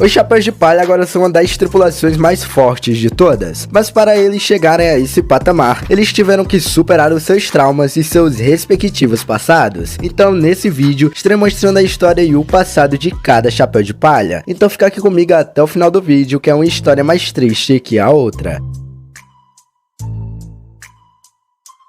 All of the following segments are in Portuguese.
Os Chapéus de Palha agora são uma das tripulações mais fortes de todas, mas para eles chegarem a esse patamar, eles tiveram que superar os seus traumas e seus respectivos passados. Então nesse vídeo, estarei mostrando a história e o passado de cada Chapéu de Palha. Então fica aqui comigo até o final do vídeo, que é uma história mais triste que a outra.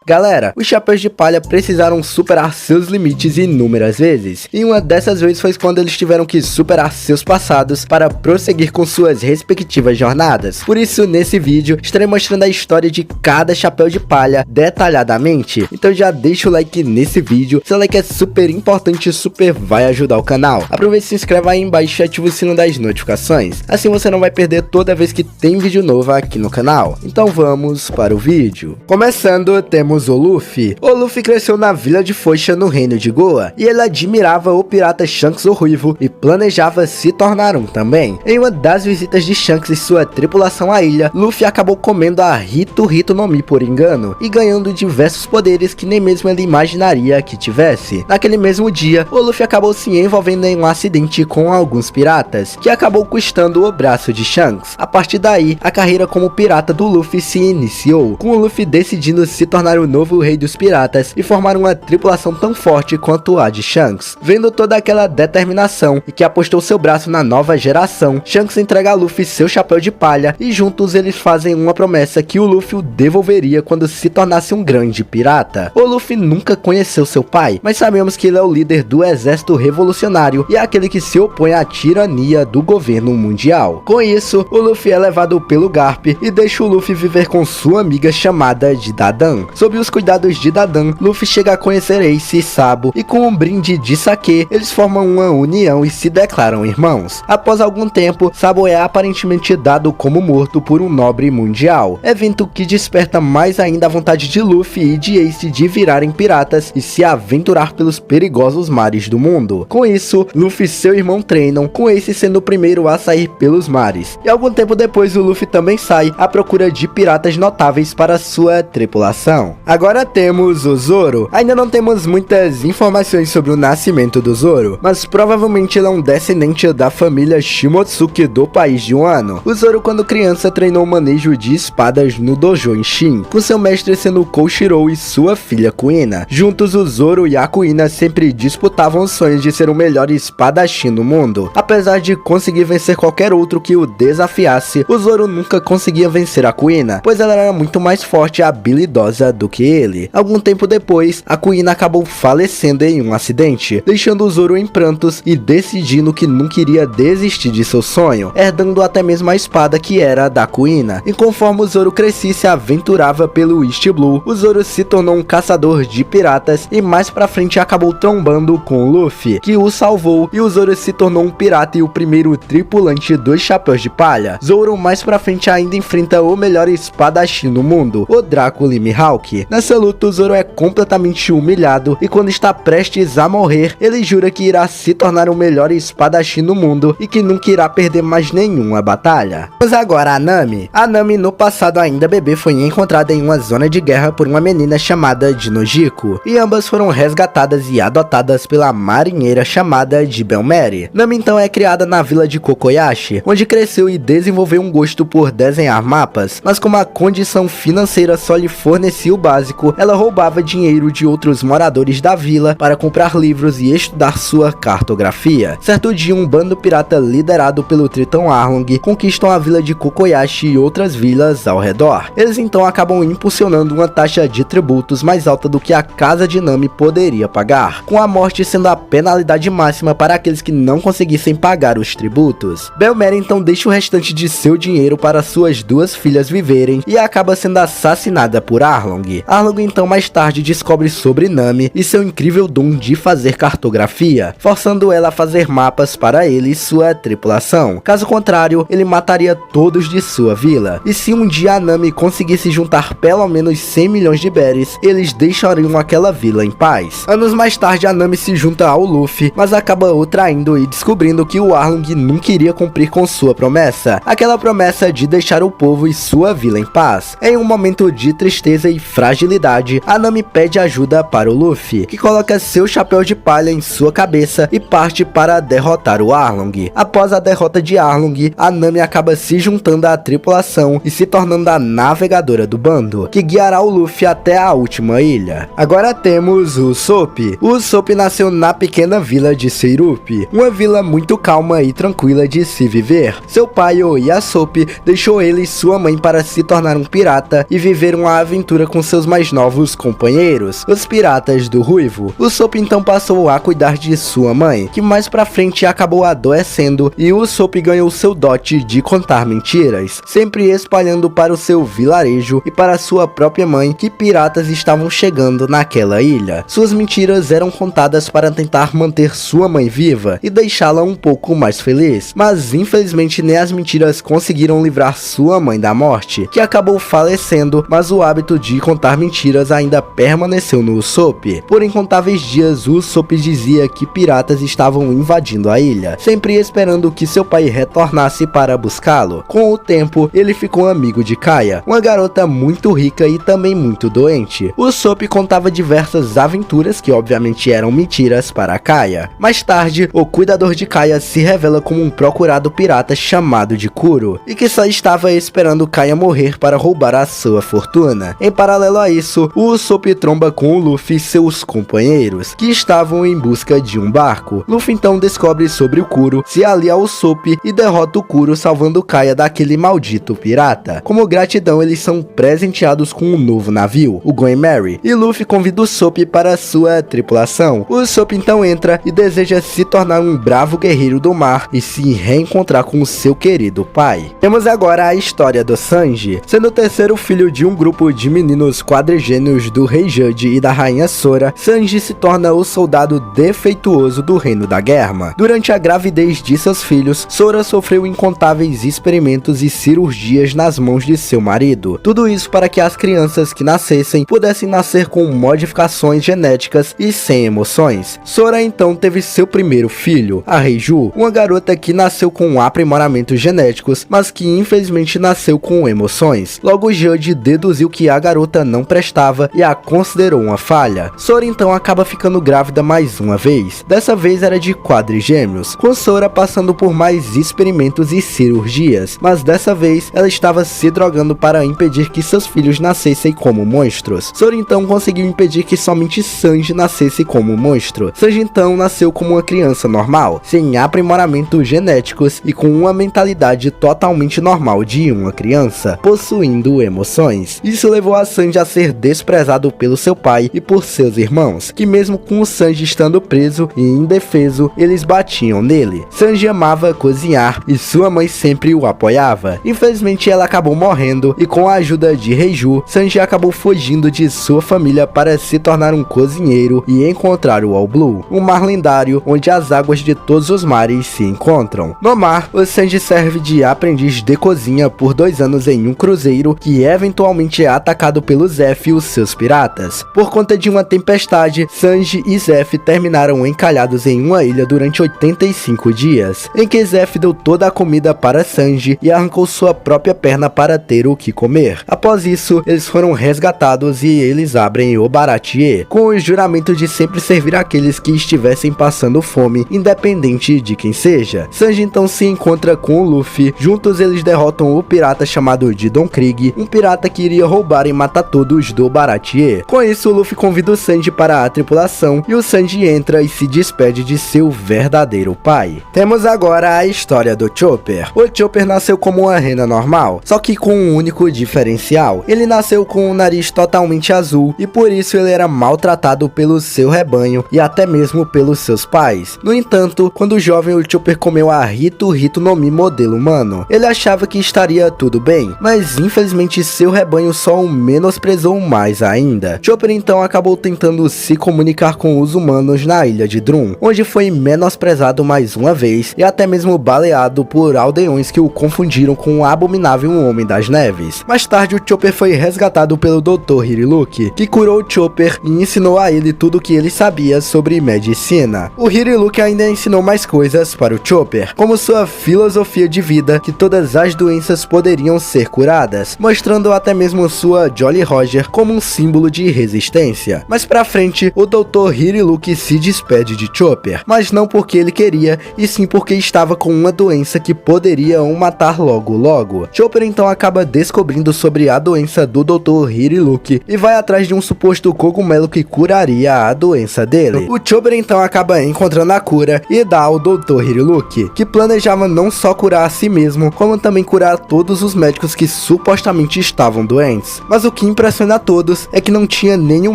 Galera, os Chapéus de Palha precisaram superar seus limites inúmeras vezes, e uma dessas vezes foi quando eles tiveram que superar seus passados para prosseguir com suas respectivas jornadas. Por isso, nesse vídeo, estarei mostrando a história de cada Chapéu de Palha detalhadamente. Então já deixa o like nesse vídeo, seu like é super importante e super vai ajudar o canal. Aproveita e se inscreve aí embaixo e ativa o sino das notificações, assim você não vai perder toda vez que tem vídeo novo aqui no canal. Então vamos para o vídeo. Começando, temos o Luffy. O Luffy cresceu na vila de Foxa, no reino de Goa, e ele admirava o pirata Shanks o Ruivo e planejava se tornar um também. Em uma das visitas de Shanks e sua tripulação à ilha, Luffy acabou comendo a Hito Hito no Mi por engano, e ganhando diversos poderes que nem mesmo ele imaginaria que tivesse. Naquele mesmo dia, o Luffy acabou se envolvendo em um acidente com alguns piratas, que acabou custando o braço de Shanks. A partir daí, a carreira como pirata do Luffy se iniciou, com o Luffy decidindo se tornar o novo rei dos piratas e formar uma tripulação tão forte quanto a de Shanks. Vendo toda aquela determinação e que apostou seu braço na nova geração, Shanks entrega a Luffy seu chapéu de palha e juntos eles fazem uma promessa que o Luffy o devolveria quando se tornasse um grande pirata. O Luffy nunca conheceu seu pai, mas sabemos que ele é o líder do exército revolucionário e é aquele que se opõe à tirania do governo mundial. Com isso, o Luffy é levado pelo Garp e deixa o Luffy viver com sua amiga chamada de Dadan. Sob os cuidados de Dadan, Luffy chega a conhecer Ace e Sabo, e com um brinde de sake, eles formam uma união e se declaram irmãos. Após algum tempo, Sabo é aparentemente dado como morto por um nobre mundial, evento que desperta mais ainda a vontade de Luffy e de Ace de virarem piratas e se aventurar pelos perigosos mares do mundo. Com isso, Luffy e seu irmão treinam, com Ace sendo o primeiro a sair pelos mares. E algum tempo depois, o Luffy também sai à procura de piratas notáveis para sua tripulação. Agora temos o Zoro. Ainda não temos muitas informações sobre o nascimento do Zoro, mas provavelmente ele é um descendente da família Shimotsuki do país de Wano. O Zoro, quando criança, treinou o manejo de espadas no dojo em Shin, com seu mestre sendo o Koshiro e sua filha Kuina. Juntos, o Zoro e a Kuina sempre disputavam os sonhos de ser o melhor espadachim do mundo. Apesar de conseguir vencer qualquer outro que o desafiasse, o Zoro nunca conseguia vencer a Kuina, pois ela era muito mais forte e habilidosa do que ele. Algum tempo depois, a Kuina acabou falecendo em um acidente, deixando o Zoro em prantos e decidindo que nunca iria desistir de seu sonho, herdando até mesmo a espada que era da Kuina. E conforme o Zoro crescia e se aventurava pelo East Blue, o Zoro se tornou um caçador de piratas e mais pra frente acabou trombando com o Luffy, que o salvou, e o Zoro se tornou um pirata e o primeiro tripulante dos Chapéus de Palha. Zoro mais pra frente ainda enfrenta o melhor espadachim do mundo, o Draco Mihawk. Nessa luta, o Zoro é completamente humilhado e quando está prestes a morrer, ele jura que irá se tornar o melhor espadachim do mundo e que nunca irá perder mais nenhuma batalha. Mas agora a Nami. A Nami, no passado ainda bebê, foi encontrada em uma zona de guerra por uma menina chamada de Nojiko, e ambas foram resgatadas e adotadas pela marinheira chamada de Belmere. Nami então é criada na vila de Kokoyashi, onde cresceu e desenvolveu um gosto por desenhar mapas, mas como a condição financeira só lhe fornecia o básico, ela roubava dinheiro de outros moradores da vila para comprar livros e estudar sua cartografia. Certo dia, um bando pirata liderado pelo Tritão Arlong conquistam a vila de Kokoyashi e outras vilas ao redor. Eles então acabam impulsionando uma taxa de tributos mais alta do que a casa de Nami poderia pagar, com a morte sendo a penalidade máxima para aqueles que não conseguissem pagar os tributos. Belmere então deixa o restante de seu dinheiro para suas duas filhas viverem e acaba sendo assassinada por Arlong. Arlong então mais tarde descobre sobre Nami e seu incrível dom de fazer cartografia, forçando ela a fazer mapas para ele e sua tripulação. Caso contrário, ele mataria todos de sua vila. E se um dia a Nami conseguisse juntar pelo menos 100 milhões de berries, eles deixariam aquela vila em paz. Anos mais tarde, a Nami se junta ao Luffy, mas acaba o traindo e descobrindo que o Arlong nunca iria cumprir com sua promessa, aquela promessa de deixar o povo e sua vila em paz. Em um momento de tristeza e fragilidade, agilidade, a Nami pede ajuda para o Luffy, que coloca seu chapéu de palha em sua cabeça e parte para derrotar o Arlong. Após a derrota de Arlong, a Nami acaba se juntando à tripulação e se tornando a navegadora do bando, que guiará o Luffy até a última ilha. Agora temos o Usopp. O Usopp nasceu na pequena vila de Seirup, uma vila muito calma e tranquila de se viver. Seu pai, o Yasopp, deixou ele e sua mãe para se tornar um pirata e viver uma aventura com seus mais novos companheiros, os piratas do Ruivo. O Usopp então passou a cuidar de sua mãe, que mais pra frente acabou adoecendo, e o Usopp ganhou seu dote de contar mentiras, sempre espalhando para o seu vilarejo e para sua própria mãe que piratas estavam chegando naquela ilha. Suas mentiras eram contadas para tentar manter sua mãe viva e deixá-la um pouco mais feliz, mas infelizmente nem as mentiras conseguiram livrar sua mãe da morte, que acabou falecendo, mas o hábito de contar mentiras ainda permaneceu no Usopp. Por incontáveis dias, o Usopp dizia que piratas estavam invadindo a ilha, sempre esperando que seu pai retornasse para buscá-lo. Com o tempo, ele ficou amigo de Kaya, uma garota muito rica e também muito doente. O Usopp contava diversas aventuras que obviamente eram mentiras para Kaya. Mais tarde, o cuidador de Kaya se revela como um procurado pirata chamado de Kuro, e que só estava esperando Kaya morrer para roubar a sua fortuna. Em paralelo a isso, o Usopp tromba com o Luffy e seus companheiros, que estavam em busca de um barco. Luffy então descobre sobre o Kuro, se alia ao Usopp e derrota o Kuro, salvando Kaya daquele maldito pirata. Como gratidão, eles são presenteados com um novo navio, o Going Merry, e Luffy convida o Usopp para sua tripulação. O Usopp então entra e deseja se tornar um bravo guerreiro do mar e se reencontrar com o seu querido pai. Temos agora a história do Sanji. Sendo o terceiro filho de um grupo de meninos quadrigênios do rei Judge e da rainha Sora, Sanji se torna o soldado defeituoso do reino da Germa. Durante a gravidez de seus filhos, Sora sofreu incontáveis experimentos e cirurgias nas mãos de seu marido. Tudo isso para que as crianças que nascessem pudessem nascer com modificações genéticas e sem emoções. Sora então teve seu primeiro filho, a Reiju, uma garota que nasceu com aprimoramentos genéticos, mas que infelizmente nasceu com emoções. Logo, Judge deduziu que a garota não prestava e a considerou uma falha. Sora então acaba ficando grávida mais uma vez. Dessa vez era de quadrigêmeos, com Sora passando por mais experimentos e cirurgias, mas dessa vez ela estava se drogando para impedir que seus filhos nascessem como monstros. Sora então conseguiu impedir que somente Sanji nascesse como monstro. Sanji então nasceu como uma criança normal, sem aprimoramentos genéticos e com uma mentalidade totalmente normal de uma criança, possuindo emoções. Isso levou a Sanji a ser desprezado pelo seu pai e por seus irmãos, que mesmo com o Sanji estando preso e indefeso, eles batiam nele. Sanji amava cozinhar e sua mãe sempre o apoiava. Infelizmente ela acabou morrendo e com a ajuda de Reiju, Sanji acabou fugindo de sua família para se tornar um cozinheiro e encontrar o All Blue, um mar lendário onde as águas de todos os mares se encontram. No mar, o Sanji serve de aprendiz de cozinha por 2 anos em um cruzeiro que eventualmente é atacado pelo Zeff e os seus piratas. Por conta de uma tempestade, Sanji e Zeff terminaram encalhados em uma ilha durante 85 dias, em que Zeff deu toda a comida para Sanji e arrancou sua própria perna para ter o que comer. Após isso, eles foram resgatados e eles abrem o Baratie, com o juramento de sempre servir aqueles que estivessem passando fome, independente de quem seja. Sanji então se encontra com o Luffy, juntos eles derrotam o pirata chamado de Don Krieg, um pirata que iria roubar e matar todos do Baratie. Com isso, o Luffy convida o Sanji para a tripulação e o Sanji entra e se despede de seu verdadeiro pai. Temos agora a história do Chopper. O Chopper nasceu como uma rena normal, só que com um único diferencial. Ele nasceu com um nariz totalmente azul e por isso ele era maltratado pelo seu rebanho e até mesmo pelos seus pais. No entanto, quando jovem, o Chopper comeu a Hito no Mi modelo humano. Ele achava que estaria tudo bem, mas infelizmente seu rebanho só o menosprezou mais ainda. Chopper então acabou tentando se comunicar com os humanos na ilha de Drum, onde foi menosprezado mais uma vez e até mesmo baleado por aldeões que o confundiram com o abominável Homem das Neves. Mais tarde, o Chopper foi resgatado pelo Dr. Hiriluki, que curou o Chopper e ensinou a ele tudo o que ele sabia sobre medicina. O Hiriluki ainda ensinou mais coisas para o Chopper, como sua filosofia de vida, que todas as doenças poderiam ser curadas, mostrando até mesmo sua Jolly Roger como um símbolo de resistência. Mais pra frente, o Dr. Hiriluk se despede de Chopper, mas não porque ele queria, e sim porque estava com uma doença que poderia o matar logo logo. Chopper então acaba descobrindo sobre a doença do Dr. Hiriluk e vai atrás de um suposto cogumelo que curaria a doença dele. O Chopper então acaba encontrando a cura e dá ao Dr. Hiriluk, que planejava não só curar a si mesmo, como também curar todos os médicos que supostamente estavam doentes. Mas o que impressiona a todos é que não tinha nenhum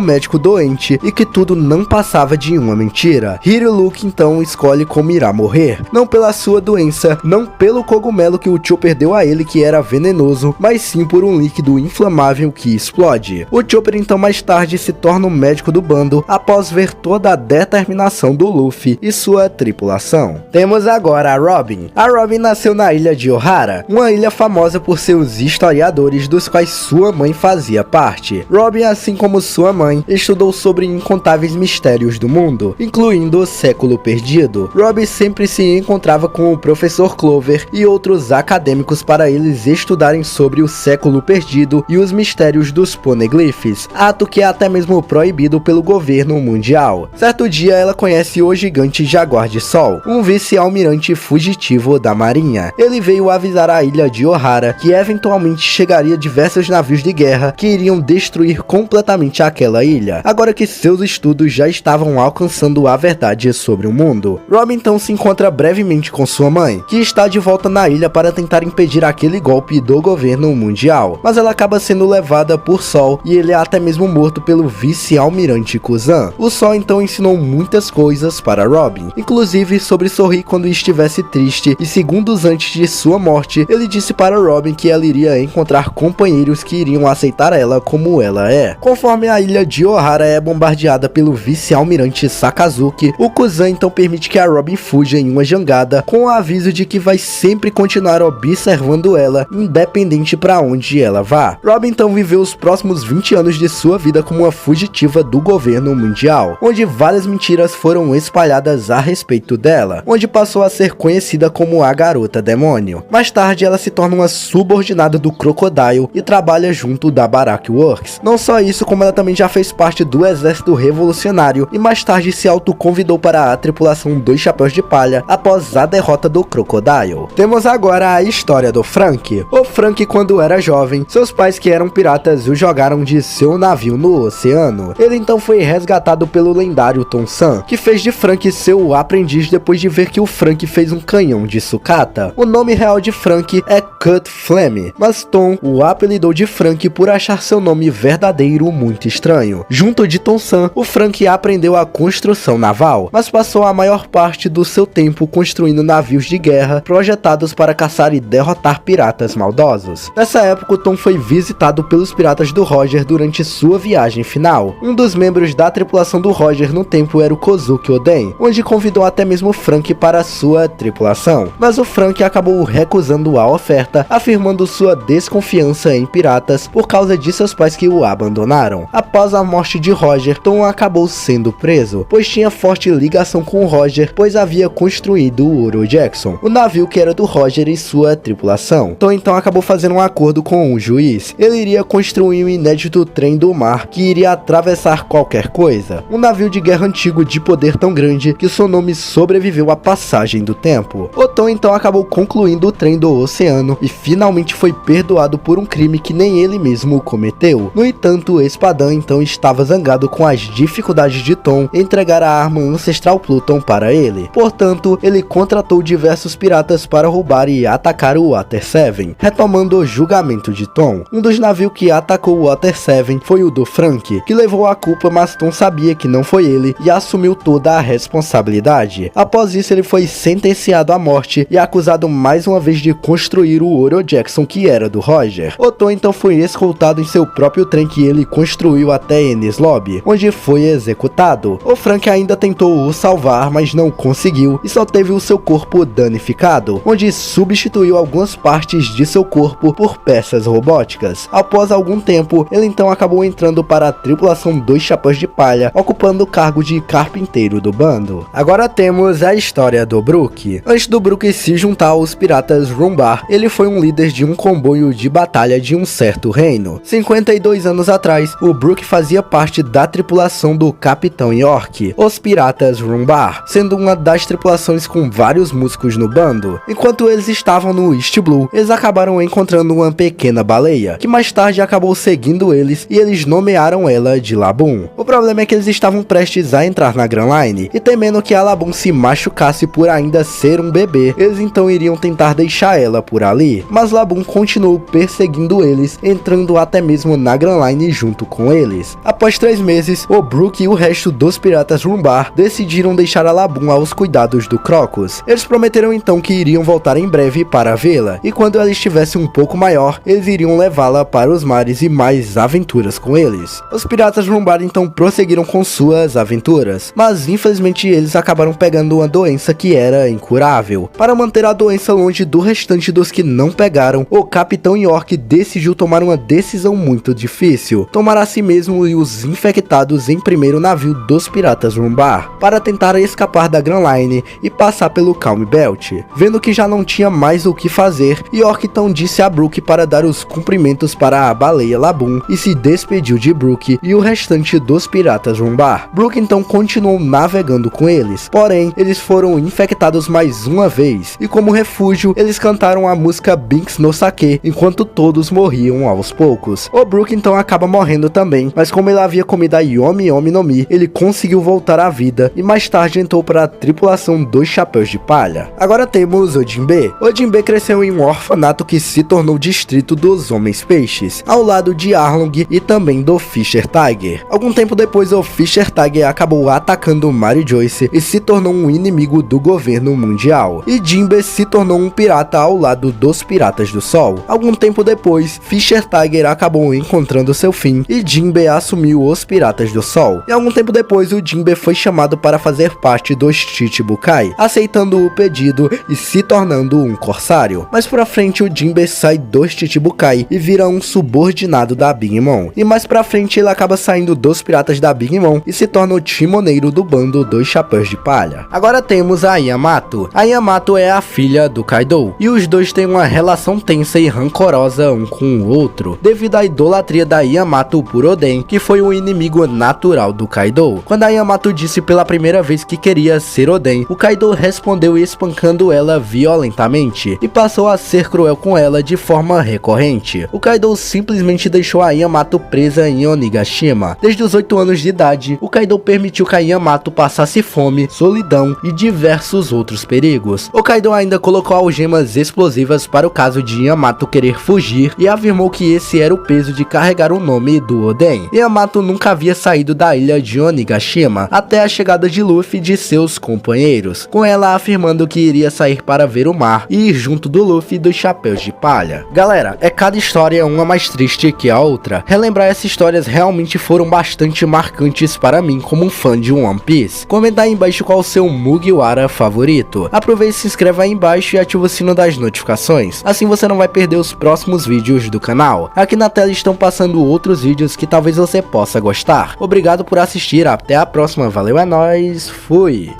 médico doente e que tudo não passava de uma mentira. Hiriluk então escolhe como irá morrer, não pela sua doença, não pelo cogumelo que o Chopper deu a ele que era venenoso, mas sim por um líquido inflamável que explode. O Chopper então mais tarde se torna o médico do bando após ver toda a determinação do Luffy e sua tripulação. Temos agora a Robin. A Robin nasceu na ilha de Ohara, uma ilha famosa por seus historiadores dos quais sua mãe fazia parte. Robin, assim como sua mãe, estudou sobre incontáveis mistérios do mundo, incluindo o século perdido. Robin sempre se encontrava com o professor Clover e outros acadêmicos para eles estudarem sobre o século perdido e os mistérios dos poneglyphs, ato que é até mesmo proibido pelo governo mundial. Certo dia ela conhece o gigante Jaguar de Sol, um vice-almirante fugitivo da marinha. Ele veio avisar a ilha de Ohara que eventualmente chegaria diversos navios de guerra que iriam destruir completamente aquela ilha, agora que seus estudos já estavam alcançando a verdade sobre o mundo. Robin então se encontra brevemente com sua mãe, que está de volta na ilha para tentar impedir aquele golpe do governo mundial, mas ela acaba sendo levada por Sol e ele é até mesmo morto pelo vice-almirante Kuzan. O Sol então ensinou muitas coisas para Robin, inclusive sobre sorrir quando estivesse triste, e segundos antes de sua morte, ele disse para Robin que ela iria encontrar companheiros que iriam aceitar ela como ela é. Conforme a ilha de Ohara é bombardeada pelo vice-almirante Sakazuki, o Kuzan então permite que a Robin fuja em uma jangada, com o aviso de que vai sempre continuar observando ela, independente para onde ela vá. Robin então viveu os próximos 20 anos de sua vida como uma fugitiva do governo mundial, onde várias mentiras foram espalhadas a respeito dela, onde passou a ser conhecida como a Garota Demônio. Mais tarde ela se torna uma subordinada do Crocodile e trabalha junto da Barak Works. Não só isso, como ela também já fez parte do exército revolucionário e mais tarde se autoconvidou para a tripulação dos Chapéus de Palha após a derrota do Crocodile. Temos agora a história do Frank. O Frank, quando era jovem, seus pais, que eram piratas, o jogaram de seu navio no oceano. Ele então foi resgatado pelo lendário Tom San, que fez de Frank seu aprendiz depois de ver que o Frank fez um canhão de sucata. O nome real de Frank é Cut Flame, mas Tom o apelidou de Frank por achar seu nome verdadeiro muito estranho. Junto de Tom San, o Frank aprendeu a construção naval, mas passou a maior parte do seu tempo construindo navios de guerra projetados para caçar e derrotar piratas maldosos. Nessa época, o Tom foi visitado pelos piratas do Roger durante sua viagem final. Um dos membros da tripulação do Roger no tempo era o Kozuki Oden, onde convidou até mesmo Frank para sua tripulação, mas o Frank acabou recusando a oferta, afirmando sua desconfiança em piratas por causa de seus pais que o abandonaram. Após a morte de Roger, Tom acabou sendo preso, pois tinha forte ligação com o Roger, pois havia construído o Oro Jackson, o navio que era do Roger e sua tripulação. Tom então acabou fazendo um acordo com o juiz. Ele iria construir um inédito trem do mar que iria atravessar qualquer coisa, um navio de guerra antigo de poder tão grande que seu nome sobreviveu à passagem do tempo. O Tom então acabou concluindo o trem do oceano e finalmente foi perdoado por um crime que nem ele mesmo cometeu. No entanto, o Espadã então estava zangado com as dificuldades de Tom em entregar a arma ancestral Pluton para ele. Portanto, ele contratou diversos piratas para roubar e atacar o Water 7, retomando o julgamento de Tom. Um dos navios que atacou o Water 7 foi o do Frank, que levou a culpa, mas Tom sabia que não foi ele e assumiu toda a responsabilidade. Após isso, ele foi sentenciado à morte e acusado mais uma vez de construir o Oro Jackson, que era do Roger. O Tom então foi escoltado em seu próprio trem que ele construiu conduziu até Enies Lobby, onde foi executado. O Frank ainda tentou o salvar, mas não conseguiu e só teve o seu corpo danificado, onde substituiu algumas partes de seu corpo por peças robóticas. Após algum tempo, ele então acabou entrando para a tripulação dos Chapéus de Palha, ocupando o cargo de carpinteiro do bando. Agora temos a história do Brook. Antes do Brook se juntar aos piratas Rumbar, ele foi um líder de um comboio de batalha de um certo reino. 52 anos atrás, o Brook fazia parte da tripulação do Capitão York, os piratas Rumbar, sendo uma das tripulações com vários músicos no bando. Enquanto eles estavam no East Blue, eles acabaram encontrando uma pequena baleia, que mais tarde acabou seguindo eles e eles nomearam ela de Laboon. O problema é que eles estavam prestes a entrar na Grand Line e temendo que a Laboon se machucasse por ainda ser um bebê, eles então iriam tentar deixar ela por ali, mas Laboon continuou perseguindo eles, entrando até mesmo na Grand Line junto com eles. Após 3 meses, o Brook e o resto dos piratas Rumbar decidiram deixar a Laboon aos cuidados do Crocus. Eles prometeram então que iriam voltar em breve para vê-la, e quando ela estivesse um pouco maior, eles iriam levá-la para os mares e mais aventuras com eles. Os piratas Rumbar então prosseguiram com suas aventuras, mas infelizmente eles acabaram pegando uma doença que era incurável. Para manter a doença longe do restante dos que não pegaram, o Capitão York decidiu tomar uma decisão muito difícil: tomar a si mesmo e os infectados em primeiro navio dos piratas Rumbar, para tentar escapar da Grand Line e passar pelo Calm Belt. Vendo que já não tinha mais o que fazer, York então disse a Brook para dar os cumprimentos para a baleia Laboon e se despediu de Brook e o restante dos piratas Rumbar. Brook então continuou navegando com eles, porém eles foram infectados mais uma vez e como refúgio eles cantaram a música Binks no Sake enquanto todos morriam aos poucos. O Brook então acaba morrendo também, mas como ele havia comido a Yomi Yomi no Mi, ele conseguiu voltar à vida e mais tarde entrou para a tripulação dos Chapéus de Palha. Agora temos o Jinbe. O Jinbe cresceu em um orfanato que se tornou distrito dos Homens Peixes, ao lado de Arlong e também do Fisher Tiger. Algum tempo depois, o Fisher Tiger acabou atacando Mary Joyce e se tornou um inimigo do governo mundial, e Jinbe se tornou um pirata ao lado dos Piratas do Sol. Algum tempo depois, Fisher Tiger acabou encontrando seu fim e Jinbe assumiu os Piratas do Sol. E algum tempo depois, o Jinbe foi chamado para fazer parte dos Chichibukai, aceitando o pedido e se tornando um corsário. Mais pra frente, o Jinbe sai dos Chichibukai e vira um subordinado da Big Mom. E mais pra frente, ele acaba saindo dos piratas da Big Mom e se torna o timoneiro do bando dos Chapéus de Palha. Agora temos a Yamato. A Yamato é a filha do Kaido, e os dois têm uma relação tensa e rancorosa um com o outro, devido à idolatria da Yamato por Oden, que foi o inimigo natural do Kaido. Quando a Yamato disse pela primeira vez que queria ser Oden, o Kaido respondeu espancando ela violentamente, e passou a ser cruel com ela de forma recorrente. O Kaido simplesmente deixou a Yamato presa em Onigashima. Desde os 8 anos de idade, o Kaido permitiu que a Yamato passasse fome, solidão e diversos outros perigos. O Kaido ainda colocou algemas explosivas para o caso de Yamato querer fugir e afirmou que esse era o peso de carregar o nome do Oden. Yamato nunca havia saído da ilha de Onigashima até a chegada de Luffy e de seus companheiros, com ela afirmando que iria sair para ver o mar e ir junto do Luffy e dos Chapéus de Palha. Galera, é cada história uma mais triste que a outra. Relembrar essas histórias realmente foram bastante marcantes para mim como um fã de One Piece. Comenta aí embaixo qual o seu Mugiwara favorito. Aproveite e se inscreva aí embaixo e ative o sino das notificações, assim você não vai perder os próximos vídeos do canal. Aqui na tela estão passando outros vídeos que talvez você possa gostar. Obrigado por assistir, até a próxima, valeu, é nóis, fui!